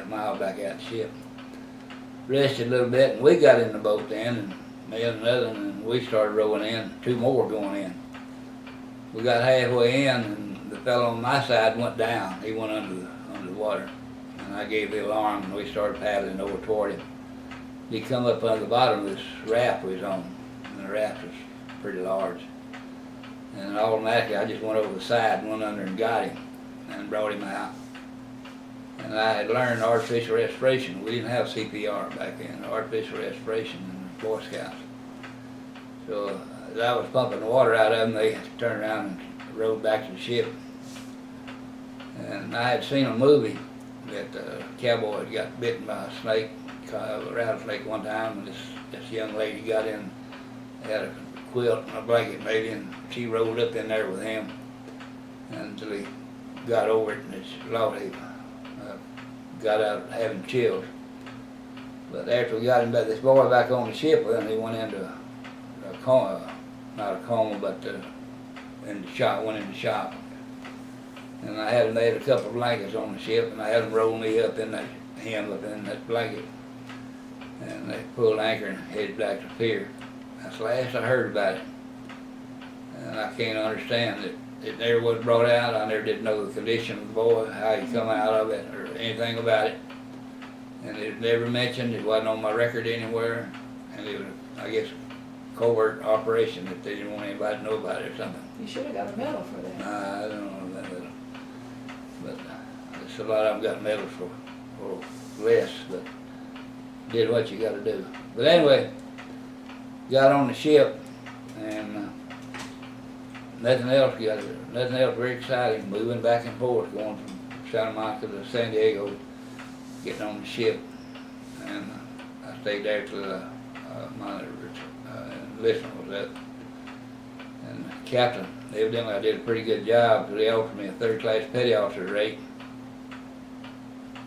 2.5 miles back out the ship. Rested a little bit, and we got in the boat then, and me and another, and we started rowing in, 2 more going in. We got halfway in, and the fellow on my side went down. He went under the water, and I gave the alarm, and we started paddling over toward him. He come up under the bottom of this raft we was on, and the raft was pretty large. And automatically, I just went over the side and went under and got him, and brought him out. And I had learned artificial respiration. We didn't have CPR back then, artificial respiration in the Boy Scouts. So as I was pumping the water out of them, they turned around and rowed back to the ship. And I had seen a movie that a cowboy had got bitten by a snake, a rattlesnake one time, and this young lady got in, had a quilt and a blanket maybe, and she rolled up in there with him until he got over it, and his Lord, he got out having chills. But after we got him back, this boy back on the ship, then he went into a coma, not a coma, but in the shop, went in the shop. And I had made a couple of blankets on the ship, and I had them roll me up in him up in that blanket. And they pulled anchor and headed back to the pier. That's the last I heard about it. And I can't understand that it never was brought out. I never did know the condition of the boy, how he come out of it, or anything about it. And it was never mentioned. It wasn't on my record anywhere. And it was, I guess, a covert operation that they didn't want anybody to know about it or something. You should have got a medal for that. Nah, I don't know about that. But there's a lot of them got medals for less, but did what you got to do. But anyway, got on the ship, and nothing else very exciting. Moving back and forth, going from Santa Monica to San Diego, getting on the ship, and I stayed there till my enlistment was up. And the captain, evidently I did a pretty good job, because he offered me a 3rd-class petty officer rate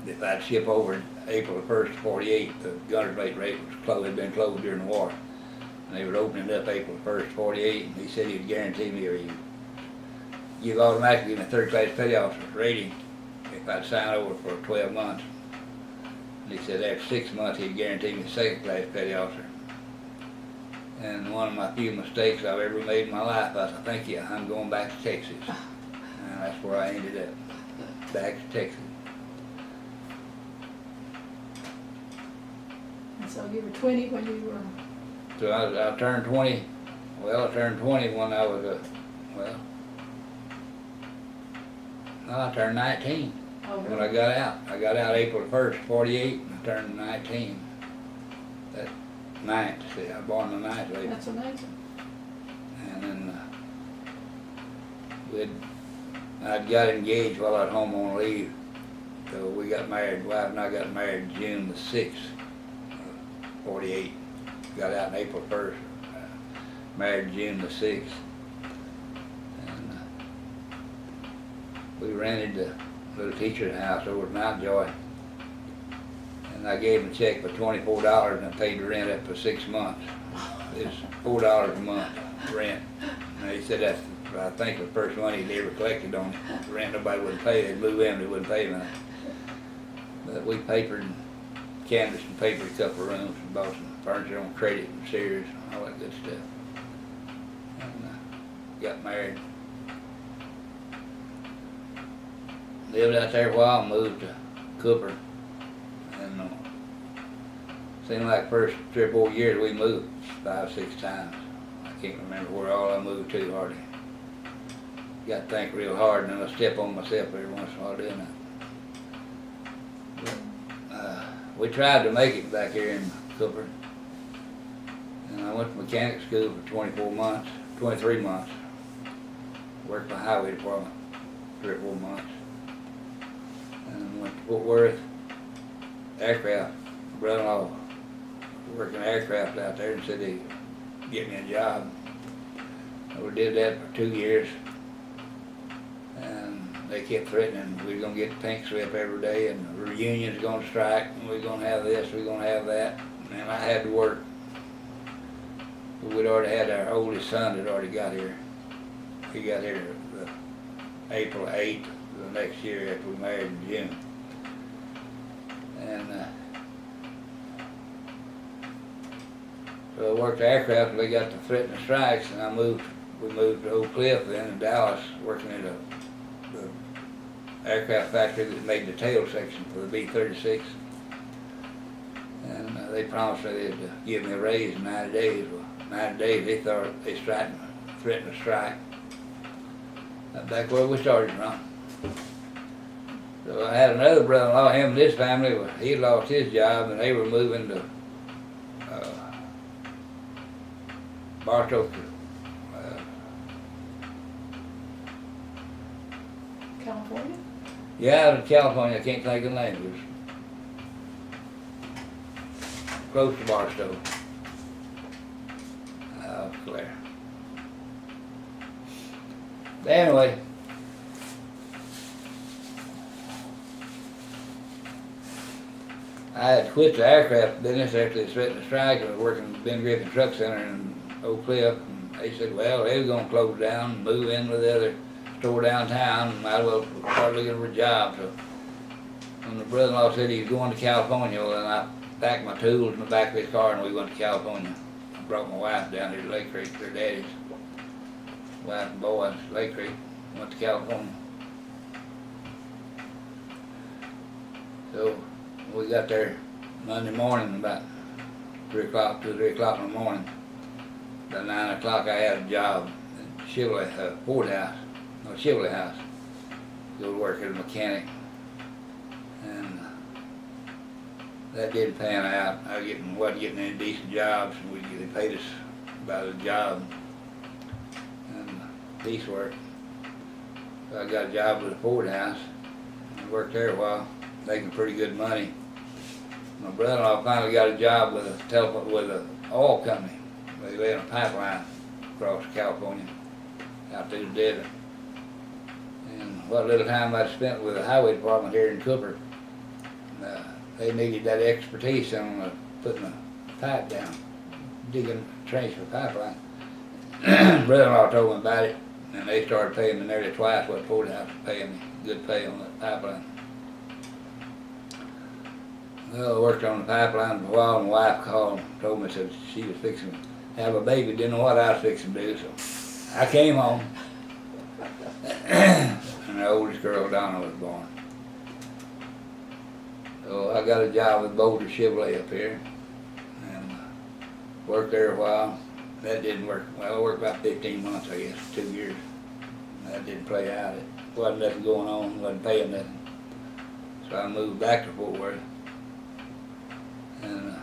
if I'd ship over in April 1st, 48. The gunner's mate rate was closed, had been closed during the war. And they were opening it up April 1st, 48, and he said he'd guarantee me, or you'd automatically give me a 3rd-class petty officer rating if I'd sign over for 12 months. And he said after 6 months he'd guarantee me a 2nd-class petty officer. And one of my few mistakes I've ever made in my life, I said, thank you, I'm going back to Texas. And that's where I ended up, back to Texas. And so you were 20 when you were... So I turned 20, well, I turned 20 when I was, I turned 19 when I got out. I got out April 1st, 48, and I turned 19. That 9th, see, I was born the 9th of April. That's amazing. And then I'd got engaged while I was home on leave. So we got married, wife and I got married June the 6th, 48. Got out in April 1st, married June the 6th. And we rented the little teacher's house over at Mount Joy. And I gave him a check for $24 and I paid the rent up for 6 months. It's $4 a month rent. And he said that's, I think, the first money he ever collected on rent. Nobody wouldn't pay. They'd move in, they wouldn't pay him. But we papered, canvassed and papered a couple of rooms and bought some furniture on credit and Sears and all that good stuff. And got married. Lived out there a while and moved to Cooper. And seemed like first 3 or 4 years we moved 5 or 6 times. I can't remember where all I moved to hardly. Got to think real hard, and then I step on myself every once in a while doing that. But, we tried to make it back here in Cooper. And I went to mechanic school for 23 months. Worked for the highway department 3 or 4 months. And went to Fort Worth, aircraft. Brother-in-law working aircraft out there and said he'd get me a job. We did that for 2 years. And they kept threatening we were going to get the pink slip every day, and the reunion's going to strike, and we're going to have this, we're going to have that. And I had to work. We'd already had our oldest son that already got here. He got here April 8th the next year after we married in June. So I worked the aircraft, and they got to threatening strikes, and we moved to Oak Cliff then in Dallas, working at the aircraft factory that made the tail section for the B-36. And they promised me they'd give me a raise in 90 days. Well, 90 days they thought they threatened to strike. That's back where we started from. So I had another brother-in-law, him and his family, he lost his job and they were moving to Barstow, California? yeah, out of California, I can't think of the name. It was close to Barstow. Claire. But anyway, I had quit the aircraft business after they threatened to strike. I was working at Ben Griffin Truck Center in Oak Cliff, and they said, well, they were going to close down and move in with the other store downtown, and might as well start looking for a job. So when the brother-in-law said he was going to California, well, then I packed my tools in the back of his car and we went to California. I brought my wife down here to Lake Creek, their daddy's wife and boys, Lake Creek, went to California. So we got there Monday morning about 2 or 3 o'clock in the morning. About 9 o'clock I had a job at Chevrolet Chevrolet House. Go to work as a mechanic. And that didn't pan out. I wasn't getting any decent jobs, and they paid us about a job and piecework. So I got a job with the Ford House. I worked there a while, making pretty good money. My brother-in-law finally got a job with a oil company. They ran a pipeline across California, out through the desert. And what little time I spent with the highway department here in Cooper, they needed that expertise on putting a pipe down, digging a trench for a pipeline. Brother-in-law told me about it, and they started paying me nearly twice what Ford House was paying me, good pay on that pipeline. Well, I worked on the pipeline for a while, and my wife called and told me, said she was fixing to have a baby, didn't know what I was fixing to do, so I came home, and the oldest girl, Donna, was born. So I got a job with Boulder Chevrolet up here, and worked there a while. That didn't work. Well, I worked about 15 months, I guess, 2 years. That didn't play out. It wasn't nothing going on, wasn't paying nothing. So I moved back to Fort Worth, and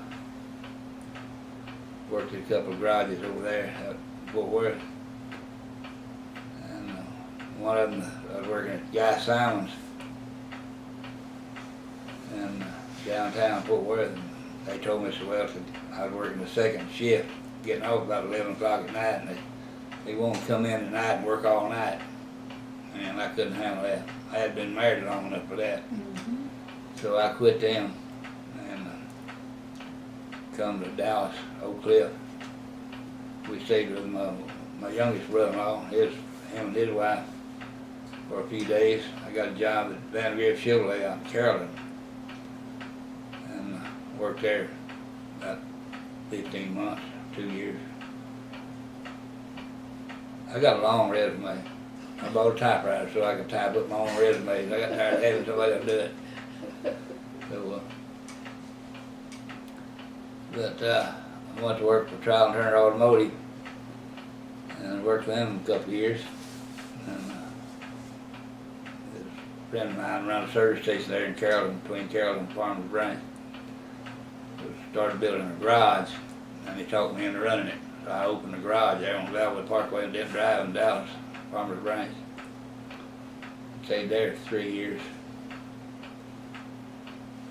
worked at a couple of garages over there at Fort Worth. And one of them, I was working at Guy Simon's in downtown Fort Worth, and they told me so well that I was working the second shift, getting off about 11 o'clock at night, and they wanted to come in at night and work all night, and I couldn't handle that. I had been married long enough for that. Mm-hmm. So I quit them and come to Dallas, Oak Cliff. We stayed with my youngest brother-in-law, him and his wife, for a few days. I got a job at Vanderbilt Chevrolet out in Carrollton, and worked there about 15 months, 2 years. I got a long resume. I bought a typewriter so I could type up my own resumes. I got tired of having somebody to do it. So, I went to work for Trial and Turner Automotive, and I worked for them a couple of years. And a friend of mine ran a service station there in Carrollton, between Carrollton and Farmers Branch. So started building a garage, and he talked me into running it. So I opened the garage there on Valwood Parkway and Denton Drive in Dallas, Farmers Branch. Stayed there for 3 years.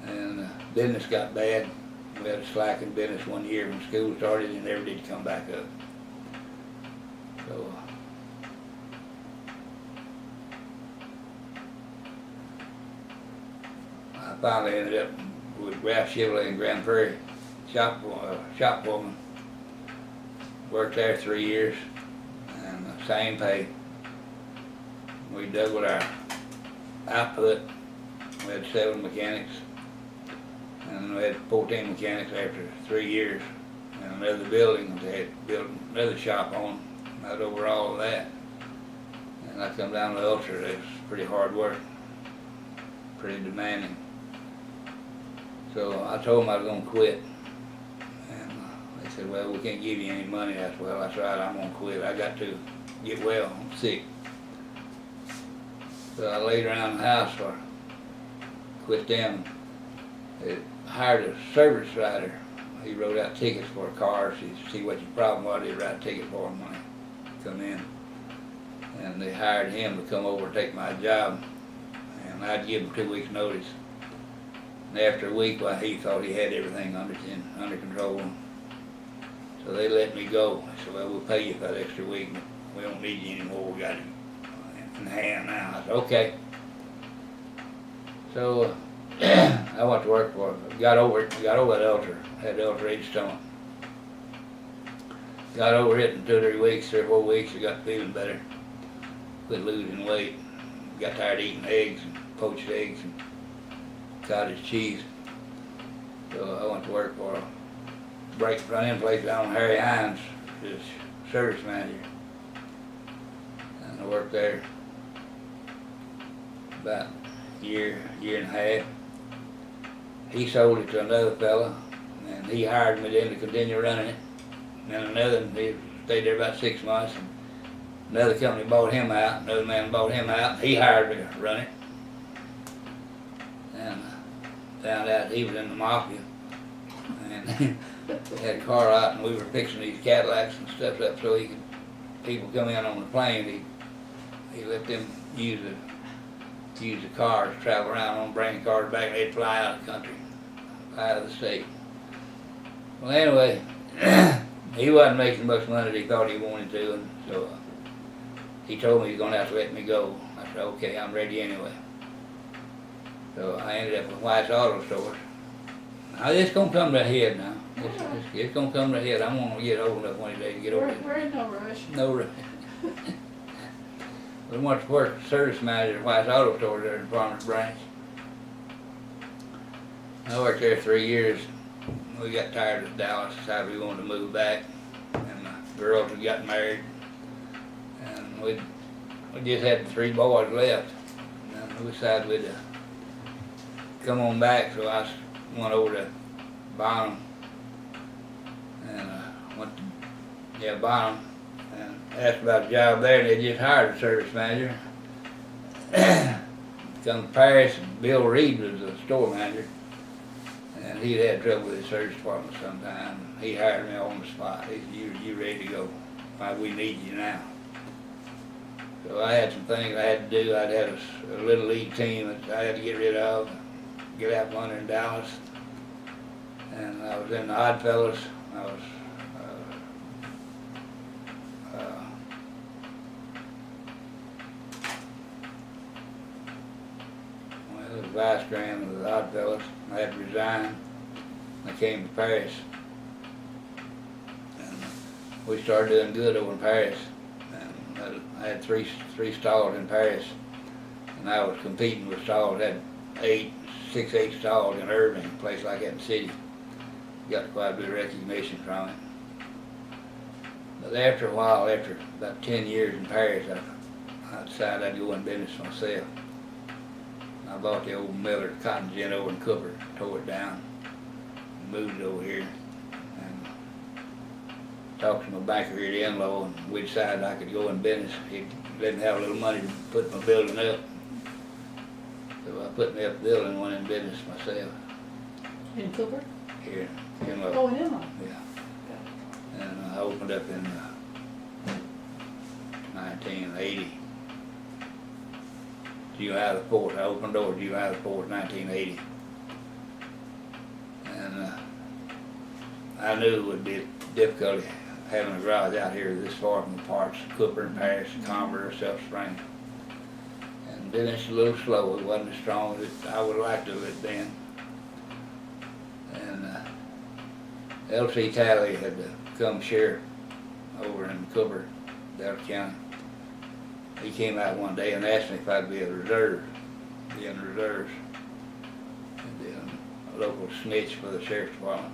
And business got bad. We had a slack in business 1 year when school started and never did come back up. So I finally ended up with Ralph Chevrolet in Grand Prairie, shop foreman. Worked there 3 years, and the same pay. We doubled our output. We had 7 mechanics, and we had 14 mechanics after 3 years. and another building. They had built another shop on. I was over all of that. And I come down to Ulster. It was pretty hard work, pretty demanding. So I told them I was going to quit. And they said, well, we can't give you any money. I said, well, that's right, I'm going to quit. I got to get well. I'm sick. So I laid around the house for quit them. They hired a service writer. He wrote out tickets for cars. He'd see what your problem was. He'd write a ticket for them when they come in. And they hired him to come over and take my job. And I'd give him 2 weeks' notice. And after a week, well, he thought he had everything under control. So they let me go. They said, well, we'll pay you for that extra week, but we don't need you anymore. We got you in hand now. I said, okay. So I went to work for it. Got over that ulcer. Had the ulcerated stomach. Got over it in 2 or 3 weeks, 3 or 4 weeks. I got feeling better. Quit losing weight. Got tired of eating eggs and poached eggs and cottage cheese. So I went to work for a brake front-end place down on Harry Hines, his service manager. And I worked there about a year and a half. He sold it to another fella, and he hired me then to continue running it. And he stayed there about 6 months. And another company bought him out, another man bought him out. He hired me to run it. And found out he was in the mafia. And had a car out, and we were fixing these Cadillacs and stuff up so people come in on the plane, he let them use the cars, travel around on, bring the cars back, and they'd fly out of the country, fly out of the state. Well, anyway, he wasn't making much money that he thought he wanted to, and so he told me he was going to have to let me go. I said, okay, I'm ready anyway. So I ended up with White's Auto Stores. Now, it's going to come to a head now. It's going to come to a head. I'm going to get old enough one day to get over it. We're in no rush. No rush. We went to work service manager at White's Auto Stores there in Farmers Branch. I worked there 3 years. We got tired of Dallas, decided we wanted to move back. And my girls had gotten married. And we just had 3 boys left. And we decided we'd come on back, so I went over to Bonham and went to Bonham and asked about a job there, and they just hired a service manager. Come to Paris, and Bill Reed was the store manager, and he'd had trouble with his service department sometime. He hired me on the spot. He said, you ready to go? We need you now. So I had some things I had to do. I'd had a little league team that I had to get rid of, get out from under in Dallas. And I was in the Odd Fellas. I was vice grand of the Odd Fellas. I had to resign. I came to Paris. And we started doing good over in Paris. And I had three stalls in Paris. And I was competing with stalls. I had 6, 8 stalls in Irving, a place like that in the city. Got quite a bit of recognition from it. But after a while, after about 10 years in Paris, I decided I'd go in business myself. I bought the old Miller cotton gin over in Cooper, tore it down, and moved it over here. And talked to my banker here at Enloe, and we decided I could go in business. He didn't have a little money to put my building up. So I put me up a building and went in business myself. In Cooper? Here in Enloe. Oh, in Enloe. Yeah. And I opened up in 1980. July the 4th. I opened doors July the 4th, 1980. And I knew it would be difficult having a garage out here this far from the parts, Cooper and Paris, Converse, South Spring. And business a little slow. It wasn't as strong as I would like to have been. And L.C. Talley had come sheriff over in Cooper, Delta County. He came out one day and asked me if I'd be in reserves. And then a local snitch for the sheriff's department.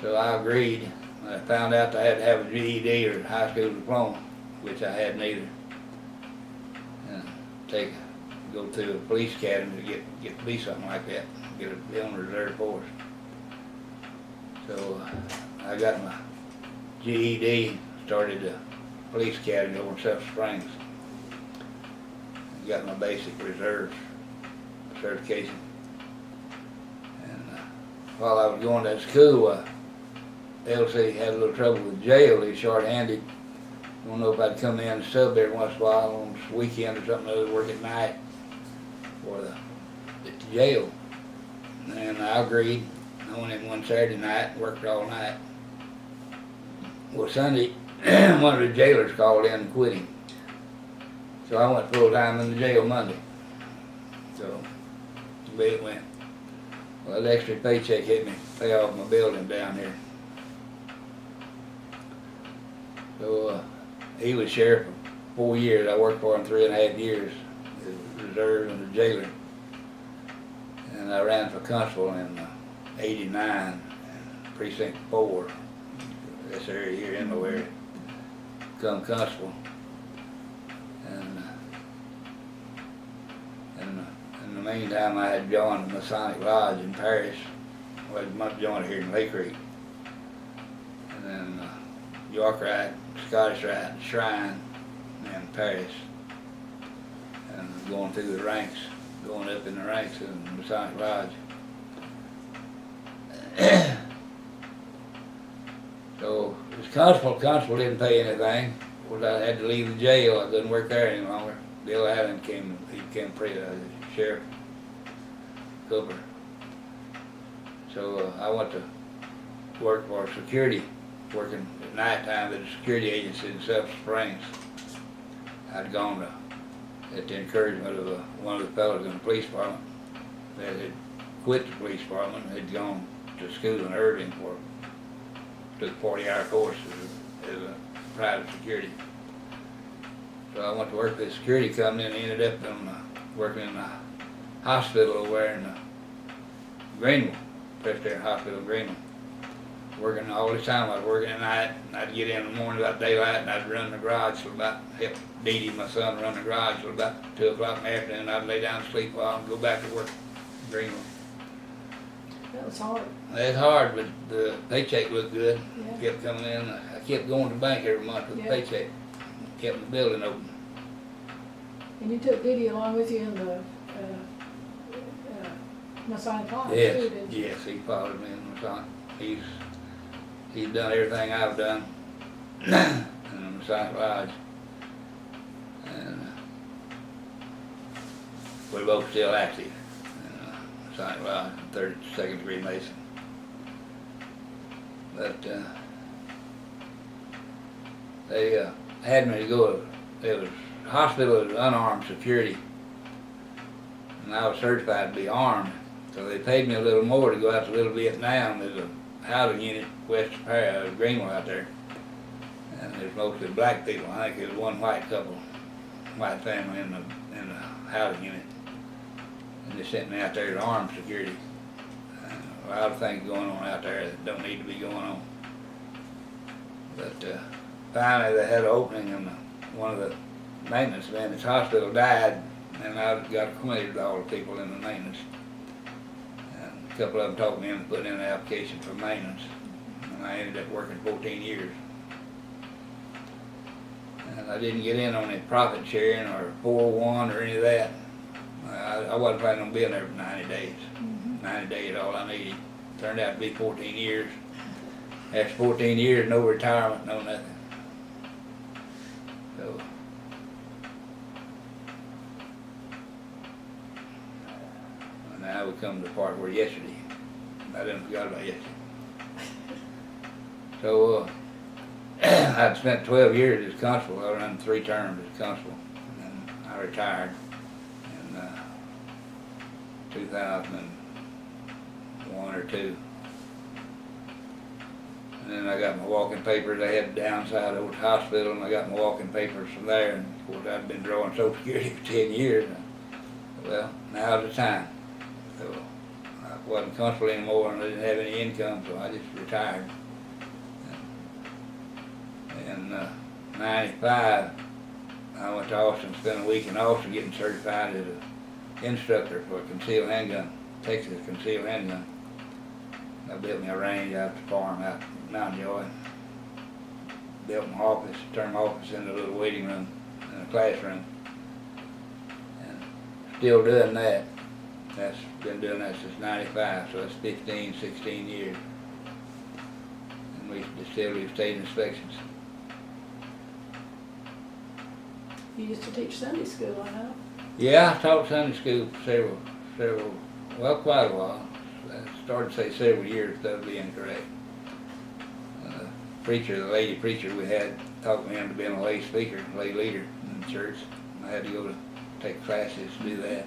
So I agreed. I found out I had to have a GED or high school diploma, which I had neither. And go to a police academy to get to be something like that, be on the reserve force. So I got my GED, started the police academy over in South Springs. Got my basic reserve certification. And while I was going to school, LC had a little trouble with jail. He was short-handed. I don't know if I'd come in and sub every once in a while on the weekend or something, or work at night for at the jail. And I agreed. I went in one Saturday night, worked all night. Well, Sunday, one of the jailers called in and quit him. So I went full time in the jail Monday. So the way it went. Well, that extra paycheck hit me, pay off my building down here. So he was sheriff for 4 years. I worked for him 3.5 years, as reserve and the jailer. And I ran for constable in '89, precinct 4, this area here, Enloe area. Become constable. And in the meantime, I had joined the Masonic Lodge in Paris. Well, I joined here in Lake Creek. And then York Rite, Scottish Rite, Shrine, and Paris. And going through the ranks, going up in the ranks in the Masonic Lodge. So, as constable didn't pay anything. Of course, I had to leave the jail. I couldn't work there any longer. Bill Allen became sheriff, Cooper. So I went to work for security, working at nighttime at a security agency in South Springs. I'd gone at the encouragement of one of the fellows in the police department that had quit the police department and had gone to school in Irving took a 40-hour course as a private security. So I went to work for the security company and ended up working in the hospital over there in Greenville, Presbyterian Hospital in Greenville. Working all this time. I was working at night, and I'd get in the morning about daylight, and I'd run the garage till about, help Dee Dee, my son, run the garage till about 2 o'clock in the afternoon. I'd lay down and sleep a while and go back to work in Greenville. That was hard. It's hard, but the paycheck looked good. Yeah. Kept coming in. I kept going to the bank every month with the paycheck. Kept the building open. And you took Dee Dee along with you in the Masonic Lodge Yes, too, didn't you? yes, he followed me in the Masonic. He's done everything I've done in the Masonic Lodge. And we're both still active in the Masonic Lodge, 32nd degree Mason. But they had me to go, it was hospital was unarmed security, and I was certified to be armed, so they paid me a little more to go out to Little Vietnam. There's a housing unit west of Greenville out there, and there's mostly black people. I think there's one white couple, white family in the housing unit, and they sent me out there to armed security. A lot of things going on out there that don't need to be going on. But finally they had an opening, and one of the maintenance men at this hospital died, and I got acquainted with all the people in the maintenance. And a couple of them talked me into putting in an application for maintenance, and I ended up working 14 years. And I didn't get in on any profit sharing or 401 or any of that. I wasn't planning on being there for 90 days. 90 days, all I needed. Turned out to be 14 years. After 14 years, no retirement, no nothing. So, now we come to the part where yesterday, I didn't forget about yesterday. So, I'd spent 12 years as constable. I ran 3 terms as constable, and I retired in 2001 or 2. And then I got my walking papers. I had to downside over to the hospital, and I got my walking papers from there. And of course, I'd been drawing Social Security for 10 years. Well, now's the time. So I wasn't comfortable anymore and I didn't have any income, so I just retired. In 95, I went to Austin, spent a week in Austin getting certified as an instructor for a concealed handgun, Texas concealed handgun. I built me a range out at the farm out in Mount Joy. Built my office, turned my office into a little waiting room and a classroom. And still doing that. That's been doing that since 95, so that's 15, 16 years. And we still do state inspections. You used to teach Sunday school, I know. Yeah, I taught Sunday school for well, quite a while. I started to say several years, that would be incorrect. The lady preacher we had, taught me into being a lay speaker, lay leader in the church. I had to go to take classes to do that.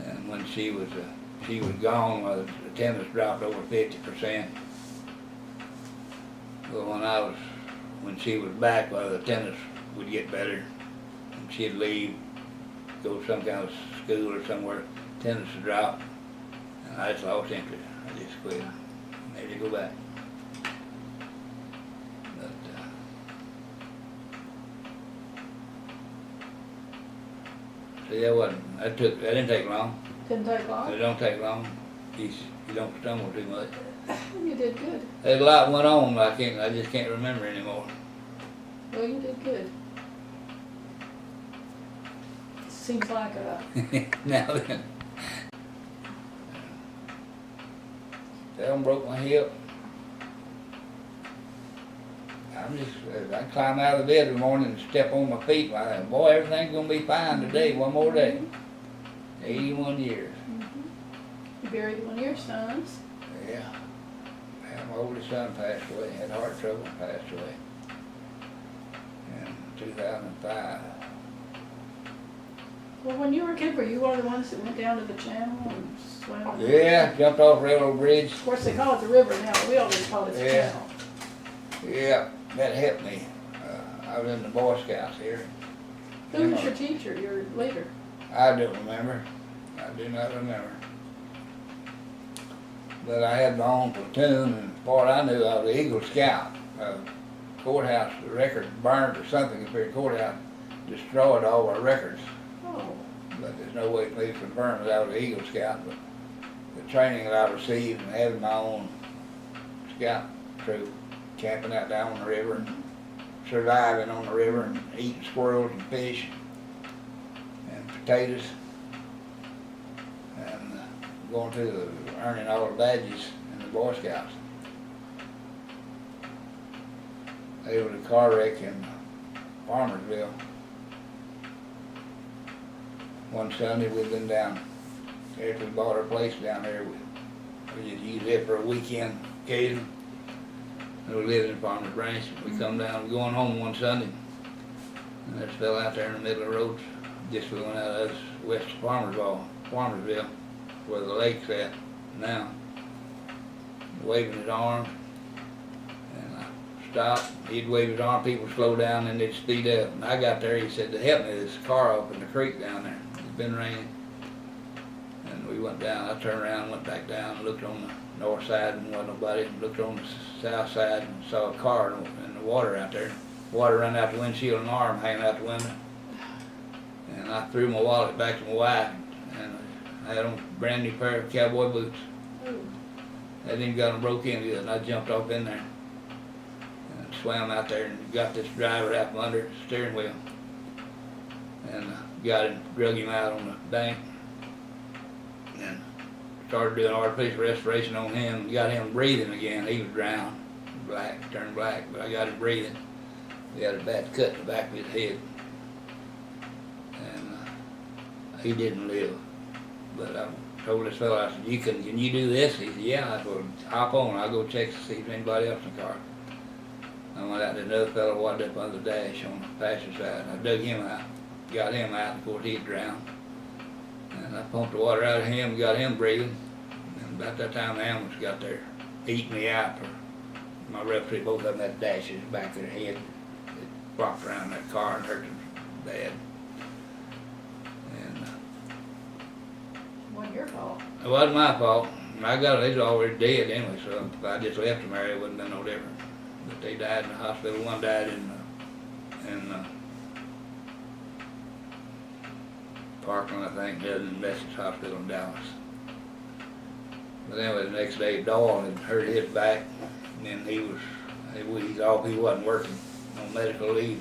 And when she was gone, the attendance dropped over 50%. But when she was back, the attendance would get better. And she'd leave, go to some kind of school or somewhere, attendance would drop. And I just lost interest. I just quit. Maybe go back. But see, that didn't take long. Didn't take long? It don't take long. You don't stumble too much. You did good. There's a lot went on, but I just can't remember anymore. Well, you did good. Seems like Now then. That broke my hip. I climb out of the bed in the morning and step on my feet. And I think, boy, everything's gonna be fine today. One more day. 81 years. You buried one of your sons. Yeah. My oldest son passed away. Had heart trouble. Passed away in 2005. Well, when you were a kid, were you one of the ones that went down to the channel and swam? Yeah, jumped off railroad bridge. Of course, they call it the river now. We always call it the Yeah. channel. Yeah, that helped me. I was in the Boy Scouts here. Who was your teacher, your leader? I don't remember. I do not remember. But I had my own platoon, and as far as I knew, I was an Eagle Scout. Courthouse, the record burned or something up here. Courthouse destroyed all our records. Oh. But there's no way for me to confirm that I was an Eagle Scout. But the training that I received and having my own scout troop, camping out down on the river, and surviving on the river, and eating squirrels and fish and potatoes, and going through earning all the badges in the Boy Scouts. There was a car wreck in Farmersville. One Sunday we'd been down, after we bought our place down there, we just used it for a weekend occasion. And we lived in Farmers Branch. We come down, going home one Sunday, and I just fell out there in the middle of the road. Just we went out of us west of Farmersville, where the lake's at now. Waving his arms, and I stopped. He'd wave his arm, people slow down, and they'd speed up. And I got there, he said, to help me, there's a car up in the creek down there. It's been raining. And we went down, I turned around, went back down, looked on the north side and wasn't nobody, looked on the south side and saw a car in the water out there. Water running out the windshield and arm hanging out the window. And I threw my wallet back to my wife, and I had on a brand new pair of cowboy boots. I didn't even got them broke in yet, and I jumped off in there and swam out there and got this driver out from under the steering wheel, and got him, drug him out on the bank, and started doing artificial respiration on him, and got him breathing again. He was drowned, turned black, but I got him breathing. He had a bad cut in the back of his head, and he didn't live. But I told this fellow, I said, can you do this? He said, yeah. I said, hop on, I'll go check to see if anybody else in the car. I went out to another fellow walked up under the dash on the passenger side. I dug him out, got him out, of course he'd drowned. And I pumped the water out of him and got him breathing. And about that time the ambulance got there, eating me out. My referee, both of them had dashes back of their head. It flopped around that car and hurt them bad. And wasn't your fault. It wasn't my fault. I got it, they was already dead anyway, so if I just left them there, it wouldn't have been no different. But they died in the hospital. One died in Parkland, I think, the other in Message Hospital in Dallas. But anyway, the next day, Doyle had hurt his back, and then he wasn't working on medical leave.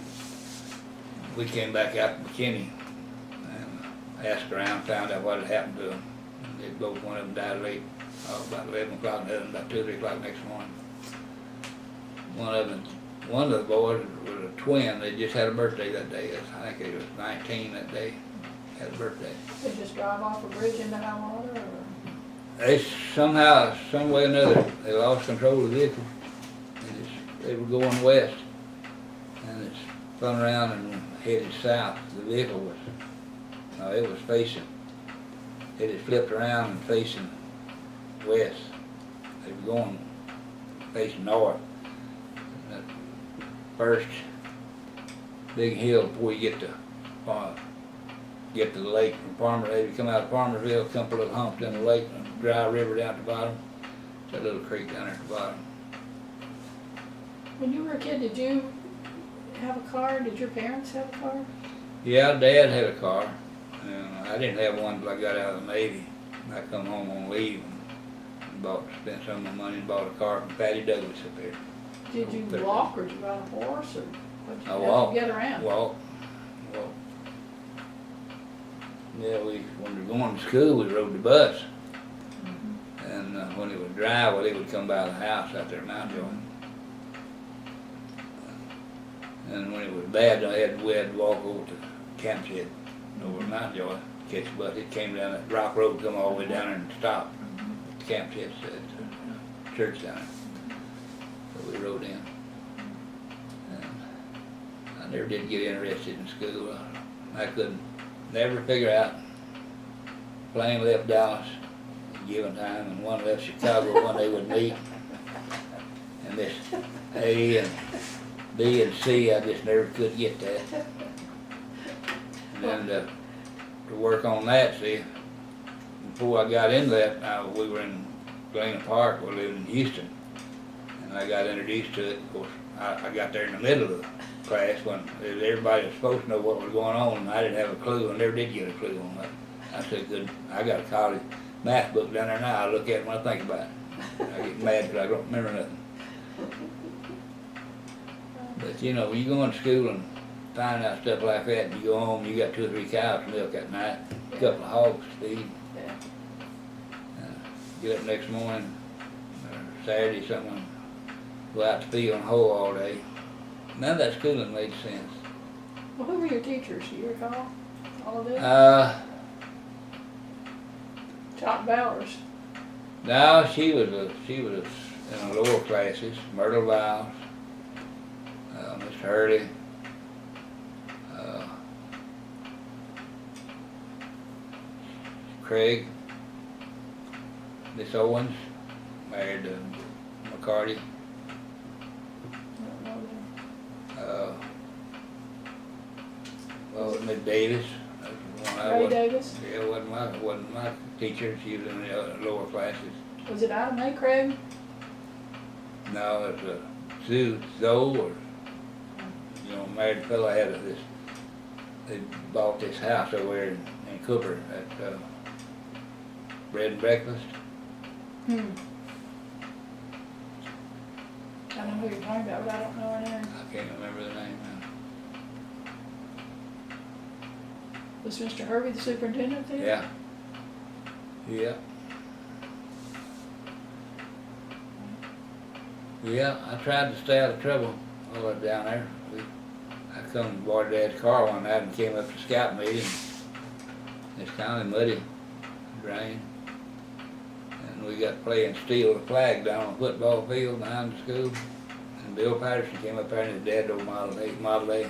We came back out to McKinney and asked around, found out what had happened to them. And they both, one of them died late, about 11 o'clock, and the other about 2 or 3 o'clock next morning. One of the boys was a twin. They just had a birthday that day. I think he was 19 that day. Had a birthday. They just drive off a bridge into high water, or? They somehow, some way or another, they lost control of the vehicle. They were going west, and it spun around and headed south. The vehicle was, it was facing. It had flipped around and facing west. They were going facing north. That first big hill before you get to the lake from Palmer. You come out of Palmersville, come up a little hump in the lake, and a dry river down at the bottom. That little creek down there at the bottom. When you were a kid, did you have a car? Did your parents have a car? Yeah, Dad had a car, and I didn't have one until I got out of the Navy. I come home on leave and spent some of my money and bought a car from Patty Douglas up there. Did you walk, or did you ride a horse, or what did you I do walked. to get around? Walk. Yeah, when we were going to school, we rode the bus. Mm-hmm. And when it was dry, well, they would come by the house out there at Mount Joy. And when it was bad, we had to walk over to Camp Shed over at Mount Joy, catch a bus. It came down that rock road, come all the way down there and stopped. The Camp Shed said, church down there. So we rode in. And I never did get interested in school. I couldn't never figure out. Plane left Dallas at a given time, and one left Chicago when they would meet. And this A and B and C, I just never could get that. And then to work on that, see, before I got into that, we were in Galena Park, we lived in Houston. And I got introduced to it. Of course, I got there in the middle of the class when everybody was supposed to know what was going on, and I didn't have a clue, and never did get a clue on that. I said, good, I got a college math book down there now, I look at it when I think about it. I get mad because I don't remember nothing. But you know, when you go into school and find out stuff like that, and you go home, you got 2 or 3 cows to milk at night, a couple of hogs to feed. Yeah. Get up next morning, or Saturday something, go out to the field and hoe all day. None of that schooling made sense. Well, who were your teachers? Do you recall all of them? Chop Bowers. No, she was in the lower classes. Myrtle Biles, Mr. Hurley, Craig, Miss Owens, married to McCarty. I don't know them. Well, Miss Davis. That's the one I Ray wasn't- Davis? Yeah, wasn't my teacher. She was in the lower classes. Was it Ida Mae Craig? No, it's Sue Zoe, or married fellow had they bought this house over there in Cooper at Bread and Breakfast. I know who you're talking about, but I don't know her name. I can't remember the name now. Was Mr. Hervey the superintendent there? Yeah. Yeah, I tried to stay out of trouble while I was down there. I come and borrowed Dad's car one night and came up to scout meeting. It's kind of muddy, rain. And we got playing steal the flag down on the football field behind the school. And Bill Patterson came up there and his dad drove Model A.